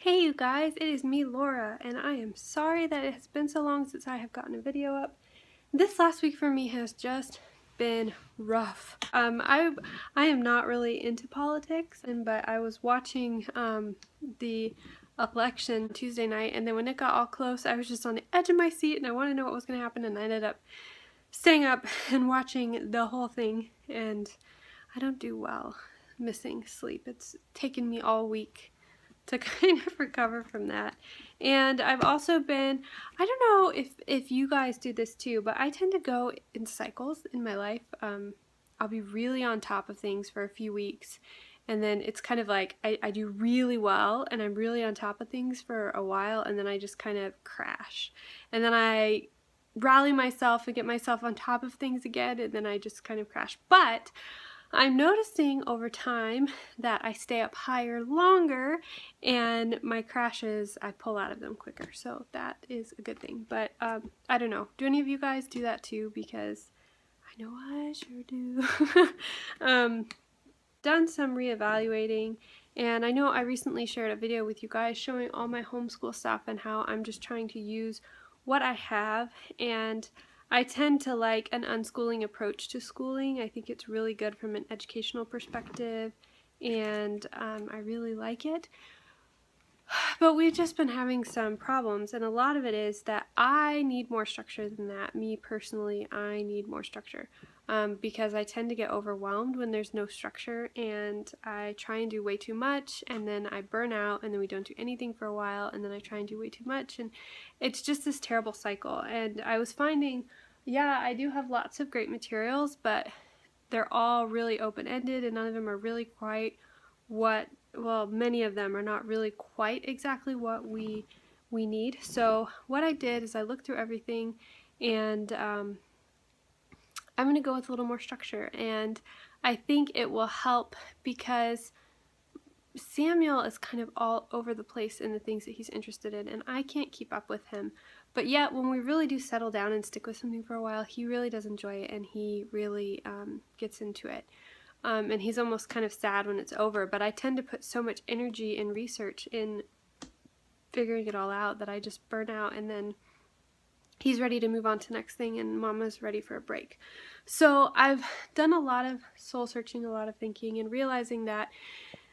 Hey you guys, it is me Laura, and I am sorry that it has been so long since I have gotten a video up. This last week for me has just been rough. I am not really into politics, but I was watching the election Tuesday night, and then when it got all close, I was just on the edge of my seat and I wanted to know what was going to happen, and I ended up staying up and watching the whole thing, and I don't do well missing sleep. It's taken me all week to kind of recover from that. And I've also been, I don't know if you guys do this too, but I tend to go in cycles in my life. I'll be really on top of things for a few weeks, and then it's kind of like I do really well and I'm really on top of things for a while, and then I just kind of crash. And then I rally myself and get myself on top of things again, and then I just kind of crash. But I'm noticing over time that I stay up higher longer, and my crashes, I pull out of them quicker, so that is a good thing. But I don't know, do any of you guys do that too? Because I know I sure do. Done some reevaluating, and I know I recently shared a video with you guys showing all my homeschool stuff and how I'm just trying to use what I have, and I tend to like an unschooling approach to schooling. I think it's really good from an educational perspective, and I really like it. But we've just been having some problems, and a lot of it is that I need more structure than that. Me personally, I need more structure because I tend to get overwhelmed when there's no structure, and I try and do way too much, and then I burn out, and then we don't do anything for a while, and then I try and do way too much, and it's just this terrible cycle. And I was finding, yeah, I do have lots of great materials, but they're all really open-ended, and none of them are really quite what, well, many of them are not really quite exactly what we need. So what I did is I looked through everything, and I'm going to go with a little more structure, and I think it will help because Samuel is kind of all over the place in the things that he's interested in, and I can't keep up with him. But yet, when we really do settle down and stick with something for a while, he really does enjoy it, and he really gets into it. And he's almost kind of sad when it's over, but I tend to put so much energy and research in figuring it all out that I just burn out, and then he's ready to move on to the next thing, and Mama's ready for a break. So I've done a lot of soul searching, a lot of thinking, and realizing that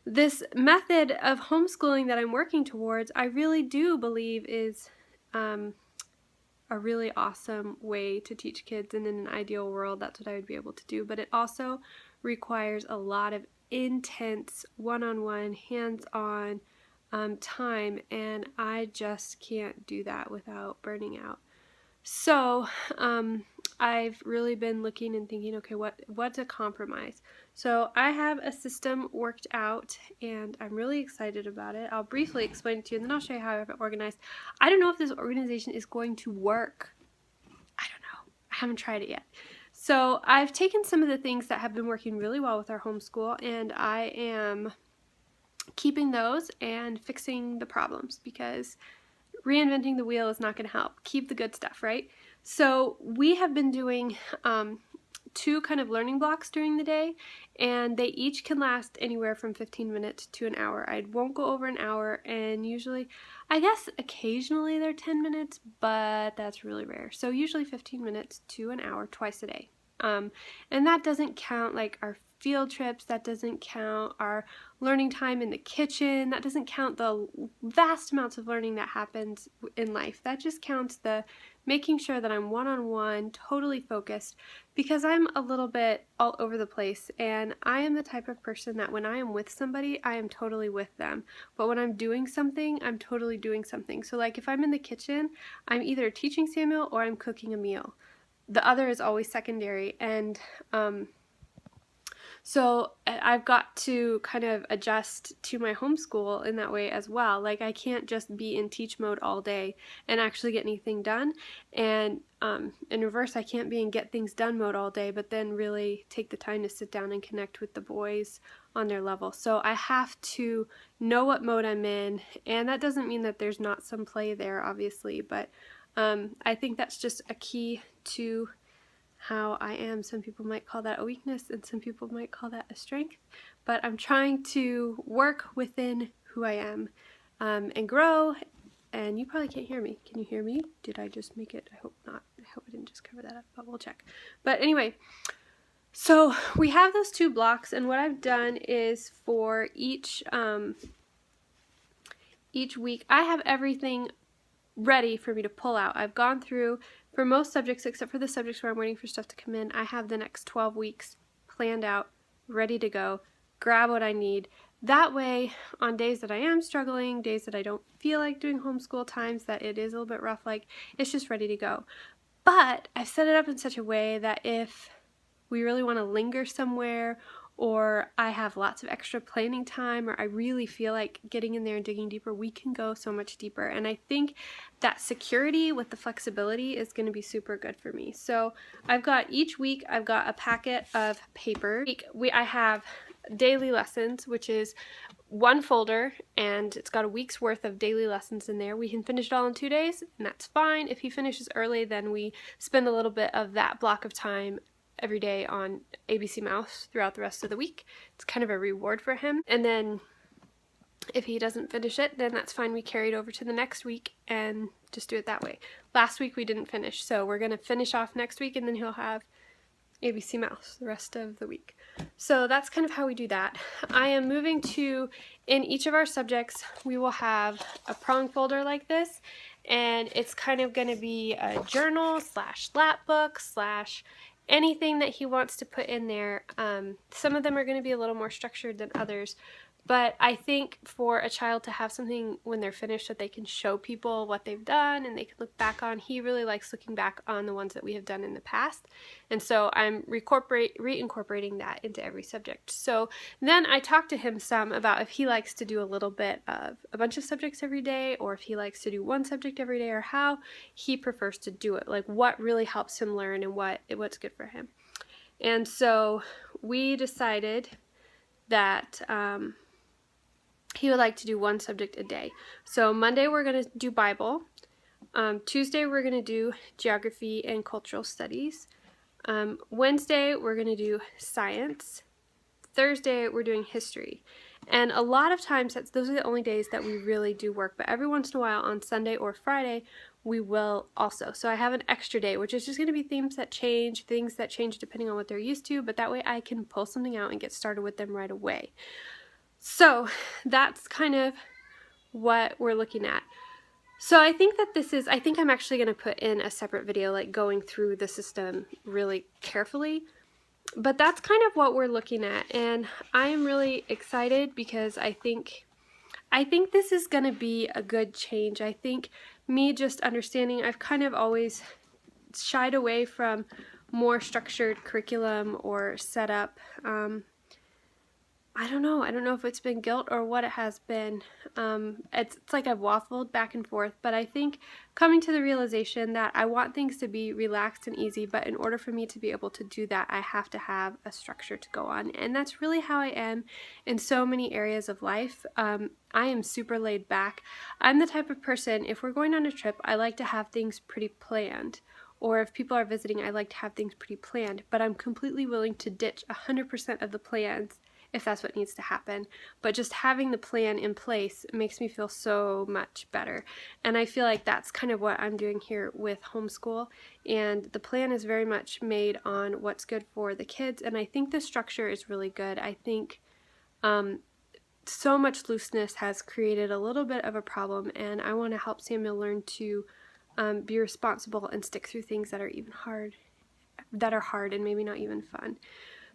this method of homeschooling that I'm working towards, I really do believe is a really awesome way to teach kids, and in an ideal world that's what I would be able to do. But it also requires a lot of intense one-on-one, hands-on time, and I just can't do that without burning out. So I've really been looking and thinking, okay, what's a compromise? So I have a system worked out, and I'm really excited about it. I'll briefly explain it to you, and then I'll show you how I have it organized. I don't know if this organization is going to work. I don't know. I haven't tried it yet. So I've taken some of the things that have been working really well with our homeschool, and I am keeping those and fixing the problems, because reinventing the wheel is not going to help. Keep the good stuff, right? So we have been doing two kind of learning blocks during the day, and they each can last anywhere from 15 minutes to an hour. I won't go over an hour, and usually, I guess occasionally they're 10 minutes, but that's really rare. So usually 15 minutes to an hour twice a day. And that doesn't count like our field trips, that doesn't count our learning time in the kitchen, that doesn't count the vast amounts of learning that happens in life. That just counts the making sure that I'm one-on-one, totally focused, because I'm a little bit all over the place, and I am the type of person that when I am with somebody, I am totally with them, but when I'm doing something, I'm totally doing something. So like if I'm in the kitchen, I'm either teaching Samuel or I'm cooking a meal. The other is always secondary, and so I've got to kind of adjust to my homeschool in that way as well. Like I can't just be in teach mode all day and actually get anything done, and in reverse, I can't be in get things done mode all day but then really take the time to sit down and connect with the boys on their level. So I have to know what mode I'm in, and that doesn't mean that there's not some play there, obviously, but I think that's just a key to how I am. Some people might call that a weakness, and some people might call that a strength, but I'm trying to work within who I am and grow. And you probably can't hear me. Can you hear me? Did I just make it? I hope not. I hope I didn't just cover that up, but we'll check. But anyway, so we have those 2 blocks, and what I've done is for each week, I have everything ready for me to pull out. I've gone through, for most subjects, except for the subjects where I'm waiting for stuff to come in, I have the next 12 weeks planned out, ready to go, grab what I need. That way, on days that I am struggling, days that I don't feel like doing homeschool, times that it is a little bit rough, like, it's just ready to go. But I've set it up in such a way that if we really want to linger somewhere, or I have lots of extra planning time, or I really feel like getting in there and digging deeper, we can go so much deeper. And I think that security with the flexibility is going to be super good for me. So I've got, each week I've got a packet of paper. I have daily lessons, which is 1 folder, and it's got a week's worth of daily lessons in there. We can finish it all in 2 days, and that's fine. If he finishes early, then we spend a little bit of that block of time every day on ABC Mouse throughout the rest of the week. It's kind of a reward for him. And then if he doesn't finish it, then that's fine. We carry it over to the next week and just do it that way. Last week we didn't finish, so we're going to finish off next week, and then he'll have ABC Mouse the rest of the week. So that's kind of how we do that. I am moving to, in each of our subjects, we will have a prong folder like this, and it's kind of going to be a journal / lap book / anything that he wants to put in there. Some of them are going to be a little more structured than others, but I think for a child to have something when they're finished that they can show people what they've done and they can look back on, he really likes looking back on the ones that we have done in the past. And so I'm reincorporating that into every subject. So then I talked to him some about if he likes to do a little bit of a bunch of subjects every day, or if he likes to do 1 subject every day, or how he prefers to do it, like what really helps him learn and what's good for him. And so we decided that he would like to do 1 subject a day. So Monday we're going to do Bible. Tuesday we're going to do geography and cultural studies. Wednesday we're going to do science. Thursday we're doing history. And a lot of times those are the only days that we really do work, but every once in a while on Sunday or Friday we will also. So I have an extra day, which is just going to be things that change depending on what they're used to, but that way I can pull something out and get started with them right away. So that's kind of what we're looking at. So I think that I think I'm actually going to put in a separate video, like going through the system really carefully. But that's kind of what we're looking at, and I am really excited because I think this is going to be a good change. I think me just understanding, I've kind of always shied away from more structured curriculum or setup. I don't know if it's been guilt or what it has been. It's like I've waffled back and forth, but I think coming to the realization that I want things to be relaxed and easy, but in order for me to be able to do that, I have to have a structure to go on. And that's really how I am in so many areas of life. I am super laid back. I'm the type of person, if we're going on a trip, I like to have things pretty planned. Or if people are visiting, I like to have things pretty planned, but I'm completely willing to ditch 100% of the plans if that's what needs to happen. But just having the plan in place makes me feel so much better. And I feel like that's kind of what I'm doing here with homeschool. And the plan is very much made on what's good for the kids. And I think the structure is really good. I think so much looseness has created a little bit of a problem, and I want to help Samuel learn to be responsible and stick through things that are hard and maybe not even fun.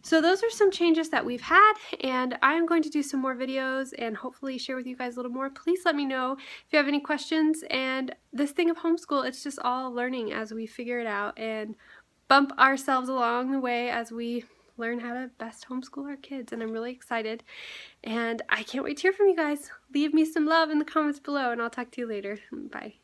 So those are some changes that we've had, and I'm going to do some more videos and hopefully share with you guys a little more. Please let me know if you have any questions. And this thing of homeschool, it's just all learning as we figure it out and bump ourselves along the way as we learn how to best homeschool our kids. And I'm really excited, and I can't wait to hear from you guys. Leave me some love in the comments below, and I'll talk to you later. Bye.